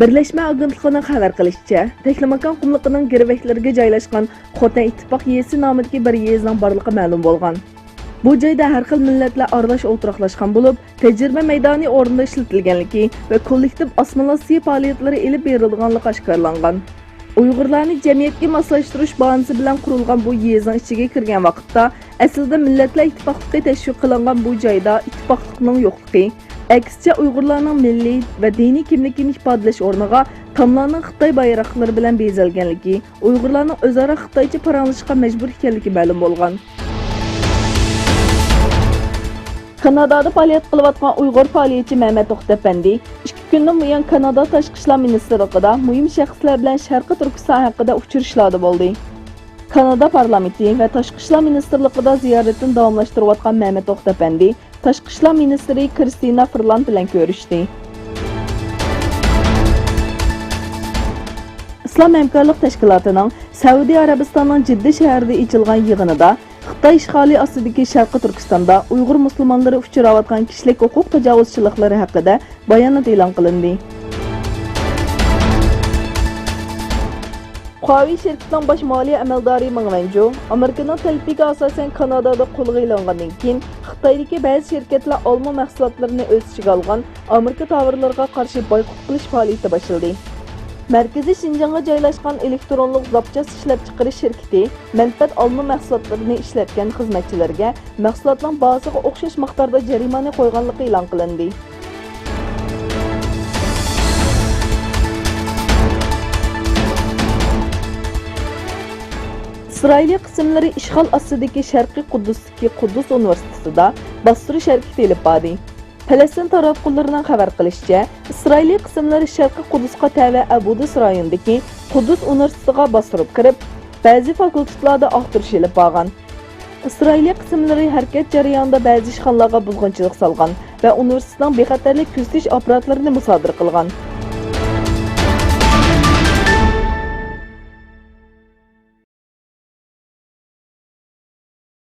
Birleşme Agentligining xabar qilishicha, Taklamakon qumliqining girvaklariga joylashgan Xotan ittifoq yezi nomidagi bir yezning borligi ma'lum bo'lgan. Bu joyda har xil millatlar aralash o'tiraqlashgan bo'lib, tajriba maydoni o'rnida ishlatilganligi va kollektiv osmonlasiya faoliyatlari elib berilganligi oshkorlangan. Uyg'urlarni jamiyatga moslashtirish bahonasi bilan qurilgan bu yezning ichiga kirgan vaqtda aslida millatlar ittifoqligi tashviq qilingan bu joyda ittifoqlikning yo'qligi, aksicha Uyg'urlarning milliy va diniy kimligini ifodalash o'rniga tomlarning Xitoy bayroqlari bilan bezalganligi, Uyg'urlarning o'zaro Xitoycha paranglashga majbur ekanligi ma'lum bo'lgan. Kanadada faoliyat qilayotgan Uyg'ur faoliyatchi Mehmet To'xtapandi 2 kundan buyon Kanada Tashqi ishlar ministrligida muhim shaxslar bilan Sharqi Turkiston haqida uchrashuvlarda bo'ldi. Kanada parlamenti va Tashqi ishlar ministrligida ziyoratini davomlashtirayotgan Mehmet To'xtapandi Tashqi ishlar ministri Kristina Freeland bilan ko'rishdi. Islom hamkorlik tashkilotining Saudiya Arabistonining Jidda shahrida ochilgan yig'inida Xitoy ishg'oli ostidagi Sharqi Turkistonda Uyg'ur musulmonlari uchrayotgan kishilik huquq tajovuzchiliklari haqida bayonot e'lon qilindi. Huawei shirkatining bosh moliya amaldori Meng Wanzhou Amerikaning talbiga asosan Kanadada qo'lga ilingandan keyin Xitoydagi ba'zi shirkatlar olma mahsulotlarini o'z ichiga olgan Amerika tovarlariga qarshi boykot qilish faoliyati boshladi. Markaziy Şinjanga joylashgan elektronlik zapchas ishlab chiqarish shirkati manfaat olma mahsulotlarini ishlatgan xizmatchilarga mahsulotning bahosiga o'xshash miqdorda jarimani qo'yganligi e'lon qilindi. İsrailiya qismlari ishg'ol ostidagi Sharqiy Quddusdagi Quddus universitetida bostirish harakati olib bordi. Falastin tarafdorlarining xabar qilishicha, Isroiliya qismlari Sharqiy Quddusga tava Abudus rayonidagi Quddus universitetiga bostirib kirib, ba'zi fakultetlarda oqtirish olib borgan. Isroiliya qismlari harakat jarayonida ba'zi ishxonalarga buzg'unchilik solgan va universitetning bexatarlik kuzatish apparatlarini musodara qilgan.